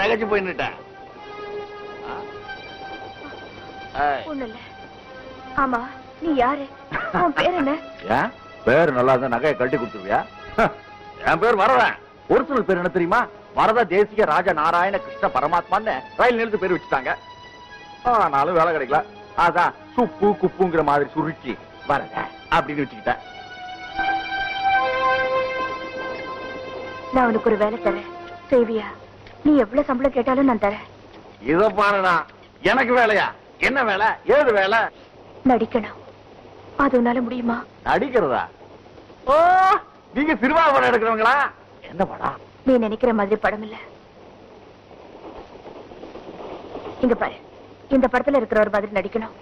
தகச்சு போயின்னுட்டேன். ஆமா, நீ யாரு? உன் பேர் என்ன? ஏன் பேர் நல்லா இருந்தா நகையை கட்டி கொடுத்துருவியா? என் பேர் வரதன். ஒரிஜினல் பேர் என்ன தெரியுமா? வரத தேசிக ராஜ நாராயண கிருஷ்ண பரமாத்மான்னு ரயில் நிலையத்து பேர் வச்சுட்டாங்க. ஆனாலும் வேலை கிடைக்கல. அதான் சுப்பு குப்புங்கிற மாதிரி சுருச்சி வரத அப்படின்னு வச்சுக்கிட்டேன். நான் உனக்கு ஒரு வேலை தரேன், செய்வியா? நீ எவ்வளவு சம்பளம் கேட்டாலும் நான் தரேன். இத பாருடா, எனக்கு வேலையா? என்ன வேலை? ஏது வேலை? நடிக்கணும். அது உன்னால முடியுமா? நடிக்கிறதா? ஓ, நீங்க சினிமா படம் எடுக்கிறவங்களா? என்ன படம்? நீ நினைக்கிற மாதிரி படம் இல்ல. இங்க பாரு, இந்த படத்துல இருக்கிற ஒரு மாதிரி நடிக்கணும்.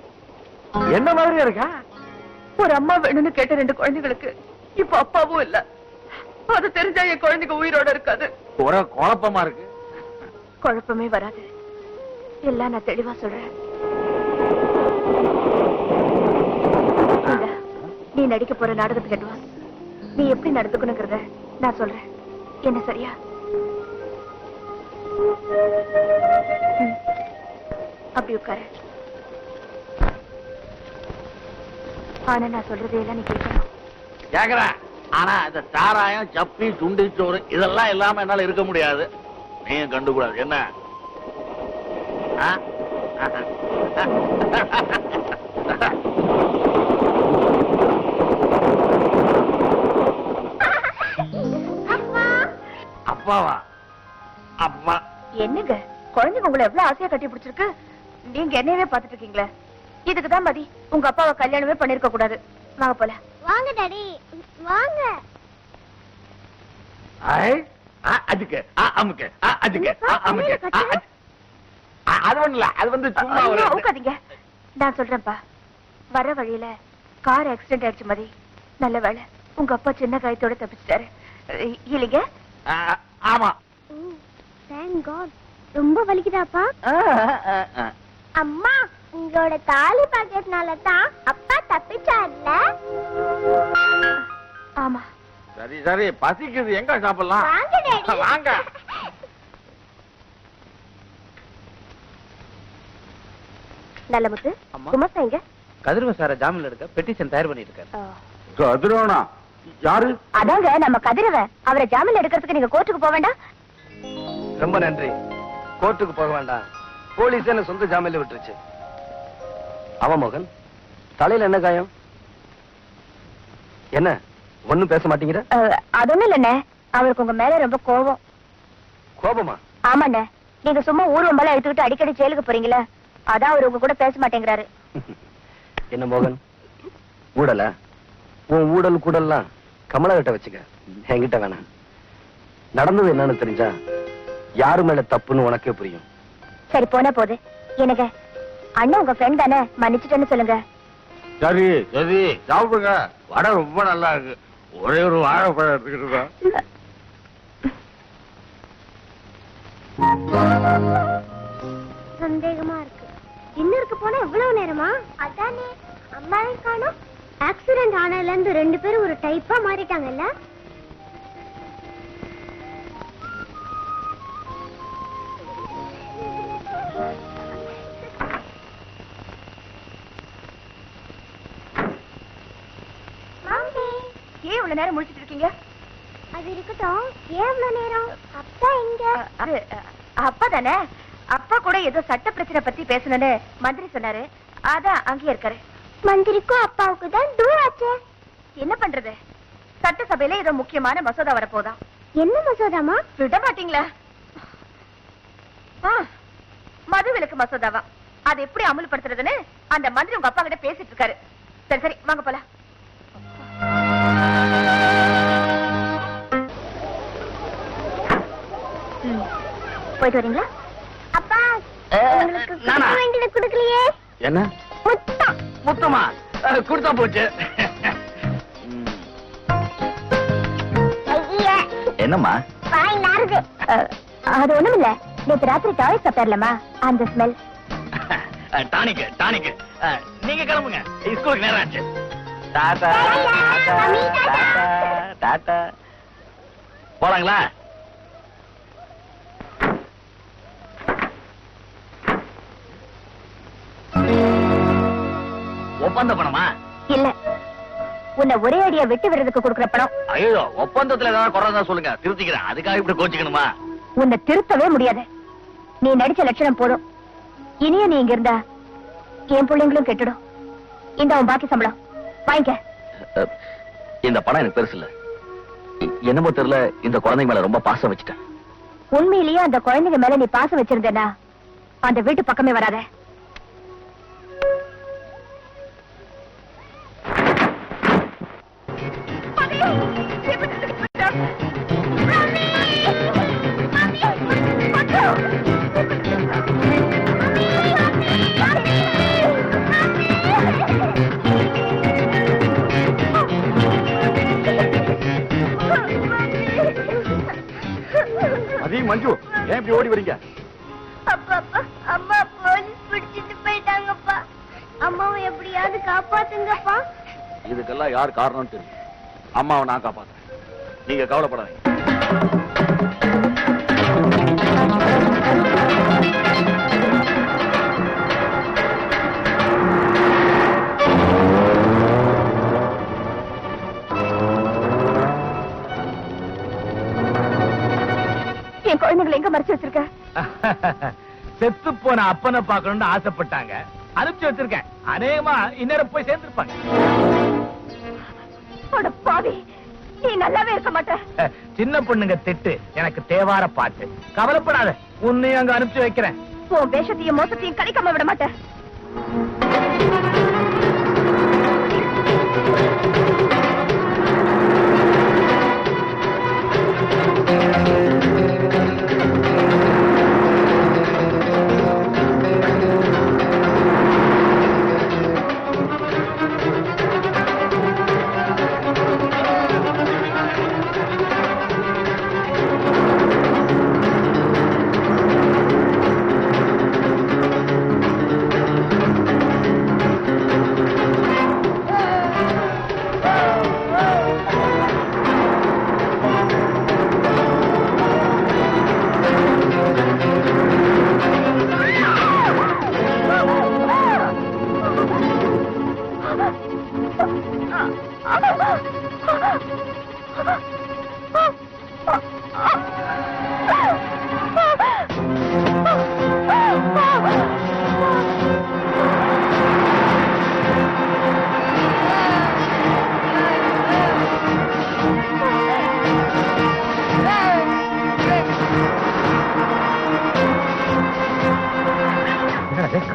என்ன மாதிரி இருக்கா? ஒரு அம்மா வேணும்னு கேட்ட 2 குழந்தைகளுக்கு இப்ப அப்பாவும் இல்ல. அது தெரிஞ்சா என் குழந்தைங்க உயிரோட இருக்காது. ஒரே குழப்பமா இருக்கு. குழப்பமே வராது, எல்லாம் நான் தெளிவா சொல்றேன். நீ நடிக்க போற நாடகத்துக்கு அட்வான்ஸ். நீ எப்படி நடந்துக்கணுங்கிறத நான் சொல்றேன். என்ன சரியா? அப்படி உட்கார. ஆனா நான் சொல்றதையெல்லாம் நீ கேட்கணும். கேக்குறேன். ஆனா இந்த சாராயம், சப்பி, சுண்டி சோறு இதெல்லாம் இல்லாம என்னால இருக்க முடியாது. நீயும் கண்டுக்கூடாது. என்ன? அப்பாவா? அப்பா என்னங்க குழந்தைங்க உங்களை எவ்வளவு ஆசையா கட்டி பிடிச்சிருக்கு. நீங்க என்னையவே பாத்துட்டு இருக்கீங்களே. இதுக்குதான் மதி உங்க அப்பாவை கல்யாணமே பண்ணிருக்க கூடாது. வாங்க போல. வாங்க டாடி, வாங்க. அதுக்கு அமுக்கு அதுக்கு அமுக்கு. அது ஒண்ணு இல்ல, அது வந்து சும்மா உட்காதீங்க. நான் சொல்றேன்ப்பா, வர வழியில கார் ஆக்சிடென்ட் ஆயிடுச்சு மதி. நல்ல வேலை உங்க அப்பா சின்ன காயத்தோட தப்பிச்சிட்டாரு இல்லைங்க? ஆமா. Thank God. ரொம்ப வலிக்குதாப்பா? அம்மா, உங்களோட தாலி பாக்கெட்னால தான் அப்பா தப்பிச்சார்ல. ஆமா. சரி சரி, பசிக்குது. எங்க சாப்பிடலாம்? வாங்க டாடி, வாங்க. நல்ல முத்து, குமஸ்தா எங்க? கதிரவன் சார ஜாமீன்ல எடுக்க பெட்டிஷன் தயார் பண்ணிட்டு இருக்காரு. கதிரவனா? யாரு? அதாங்க நம்ம கதிரவன். அவரை ஜாமீன்ல எடுக்கிறதுக்கு நீங்க கோர்ட்டுக்கு போக வேண்டாம். ரொம்ப நன்றி. கோர்ட்டுக்கு போக வேண்டாம், போலீஸ் என்ன சொந்த ஜாமீன்ல விட்டுருச்சு. அவன் மோகன் தலையில என்ன காயம்? என்ன ஒண்ணும் பேச மாட்டேங்கிற? அது ஒண்ணும் இல்லண்ணே, அவருக்கு உங்க மேல ரொம்ப கோபம். கோபமா? ஆமாண்ணே, நீங்க சும்மா ஊர்வம்பெல்லாம் எடுத்துக்கிட்டு அடிக்கடி ஜெயிலுக்கு போறீங்களா, அதான் அவர் உங்க கூட பேச மாட்டேங்கிறாரு. என்ன மோகன், ஊடல? உன் ஊடல் கூடல்லாம் கமலா கிட்ட வச்சுக்க, என்கிட்ட வேணாம். நடந்தது என்னன்னு தெரிஞ்சா யாரு மேல தப்புன்னு உனக்கே புரியும். சரி போன போது எனக்கு அண்ணன் உங்க ஃப்ரெண்ட் தானே, மன்னிச்சுட்டேன்னு சொல்லுங்க. சரி சரி, சாப்பிடுங்க. வடை ரொம்ப நல்லா இருக்கு. ஒரே ஒரு வாழைப்பழம் எடுத்துக்கிட்டு. சந்தேகமா இருக்கு. இன்னொருக்கு போனா எவ்வளவு நேரமா? அதானே அம்மாவை காணோம். ஆக்சிடென்ட் ஆனதுல இருந்து 2 பேரும் ஒரு டைப்பா மாறிட்டாங்கல்ல. ஏன் இவ்வளவு நேரம் முடிச்சிட்டு இருக்கீங்க? அது இருக்கட்டும், ஏன் இவ்வளவு நேரம்? அப்பா எங்க? அப்பா தானே. அப்பா கூட ஏதோ சட்ட பிரச்சனை பத்தி பேசணும்னு மந்திரி சொன்னாரு, அதான் அங்கேயே இருக்காரு. மந்திரிக்கும் அப்பாவுக்கு தான் தூராச்சே. என்ன பண்றது, சட்டசபையில ஏதோ முக்கியமான மசோதா வரப்போதான். என்ன மசோதாமா? விட மாட்டீங்களா? மது விலக்கு மசோதாவா? அது எப்படி அமல்படுத்துறதுன்னு அந்த மந்திரி உங்க அப்பா கிட்ட பேசிட்டு இருக்காரு. சரி சரி வாங்க போல. போயிட்டு வரீங்களா? அப்பா உங்களுக்கு கொடுக்க வேண்டியதை கொடுக்கலையே. என்ன முத்தம்? முத்தமா? கொடுத்தா போச்சு. என்னம்மா? வாய் நாறுது. அது ஒண்ணும் இல்ல, நேற்று ராத்திரி டாய்லெட் சாப்பிடலாமா, அந்த ஸ்மெல். Tonic tonic. நீங்க கிளம்புங்க, ஸ்கூலுக்கு நேரம் ஆச்சு. டாடா டாடா டாடா. போலாங்களா? ஒப்பந்த பணமா? இல்ல, உன்னை ஒரே அடியா வெட்டி விடுறதுக்கு கொடுக்குற பணம். ஐயோ, ஒப்பந்தத்துல ஏதாவது குறைந்தா சொல்லுங்க, திருத்திக்கிறேன். அதுக்காக இப்படி கோச்சிக்கணுமா? உன்னை திருத்தவே முடியாது. நீ நடிச்ச லட்சணம் போதும். இனிய நீ இங்க இருந்தா என் பிள்ளைங்களும் கெட்டுடும். இந்த உன் பாக்கி சம்பளம் வாங்கிக்க. இந்த பணம் எனக்கு பெருசு இல்ல. என்னமோ தெரியல, இந்த குழந்தைங்க மேல ரொம்ப பாசம் வச்சுட்டேன். உண்மையிலேயே அந்த குழந்தைங்க மேல நீ பாசம் வச்சிருந்தேன்னா அந்த வீட்டு பக்கமே வராத. அதே மஞ்சு, ஏன் இப்படி ஓடி வரீங்க? அப்பா அம்மா போலீஸ் பிடிச்சிட்டு போயிட்டாங்கப்பா. அம்மாவை எப்படியாவது காப்பாத்துங்கப்பா. இதுக்கெல்லாம் யார் காரணம்னு தெரியும். அம்மாவை நான் காப்பாத்துறேன், நீங்க கவலைப்படாதீங்க. என் குழந்தைங்களை எங்க மறைச்சு வச்சிருக்க? செத்து போன அப்பனை பார்க்கணும்னு ஆசைப்பட்டாங்க, அனுப்பிச்சு வச்சிருக்கேன். அநேகமா இந்நேரம் போய் சேர்ந்திருப்பாங்க. அட பாவி, நீ நல்லாவே இருக்க மாட்ட. சின்ன பொண்ணுங்க திட்டு எனக்கு தேவார பாட்டு. கவலைப்படாத, உன்னையும் அங்க அனுப்பிச்சு வைக்கிறேன். உன் வேஷத்தையும் மோசத்தையும் கழிக்காம விட மாட்டேன்.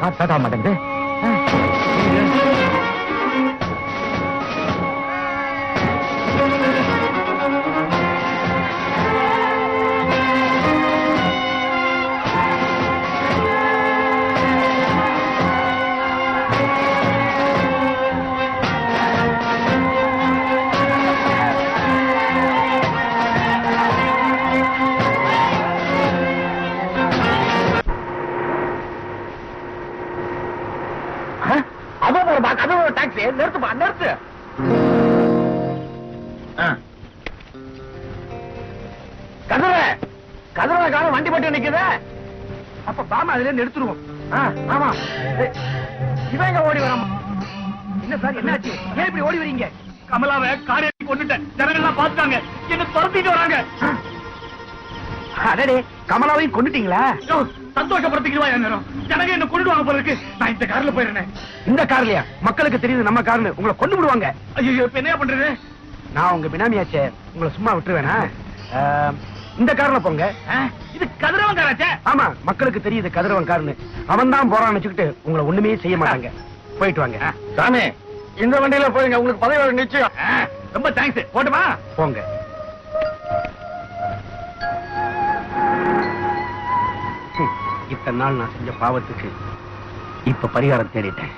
காட்டாட மாட்டேங்குது. நிறுத்துப்பா, நிறுத்து. கதிர காலம் வண்டி பட்டு நிக்குத. அப்ப பாமா அதுல இருந்து எடுத்துருவோம். ஆமா, இவங்க ஓடி வராம. என்ன சார், என்னாச்சு? ஏன் இப்படி ஓடி வரீங்க? கமலாவை காரை கொண்டுட்டேன், ஜனங்கள்லாம் பார்த்தாங்க, என்ன துரத்திட்டு வராங்க. அடடே, கமலாவையும் கொண்டுட்டீங்களா? சந்தோஷப்படுத்திக்கிறவா என் நேரம். ஜனங்க என்ன கொண்டுடுவாங்க போல இருக்கு. நான் இந்த கார்ல போயிருந்தேன். இந்த கார்லயா? மக்களுக்கு தெரியுது நம்ம கார்னு, உங்களை கொண்டு விடுவாங்க. ஐயோ, இப்ப என்ன பண்றது? நான் உங்க பினாமியாச்சே, உங்களை சும்மா விட்டுருவேனா? இந்த கார்ல போங்க. இது கதிரவன் காராச்சே? ஆமா, மக்களுக்கு தெரியுது கதிரவன் கார்னு. அவன் தான் போறான்னு வச்சுக்கிட்டு உங்களை ஒண்ணுமே செய்ய மாட்டாங்க. போயிட்டு வாங்க. சாமி, இந்த வண்டியில போயிருங்க, உங்களுக்கு பதவி நிச்சயம். ரொம்ப தேங்க்ஸ். போட்டுமா? போங்க. இத்தனை நாள் நான் செஞ்ச பாவத்துக்கு இப்ப பரிகாரம் தேடிட்டேன்.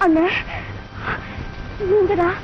அண்ணே நீங்கதான்